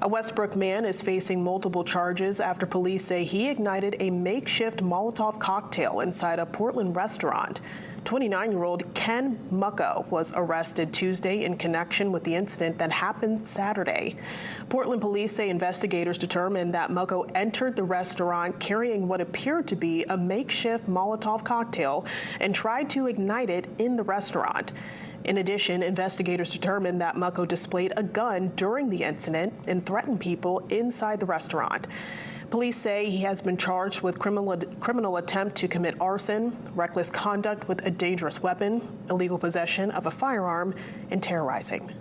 A Westbrook man is facing multiple charges after police say he ignited a makeshift Molotov cocktail inside a Portland restaurant. 29-year-old Ken Mucko was arrested Tuesday in connection with the incident that happened Saturday. Portland police say investigators determined that Mucko entered the restaurant carrying what appeared to be a makeshift Molotov cocktail and tried to ignite it in the restaurant. In addition, investigators determined that Mucko displayed a gun during the incident and threatened people inside the restaurant. Police say he has been charged with criminal attempt to commit arson, reckless conduct with a dangerous weapon, illegal possession of a firearm, and terrorizing.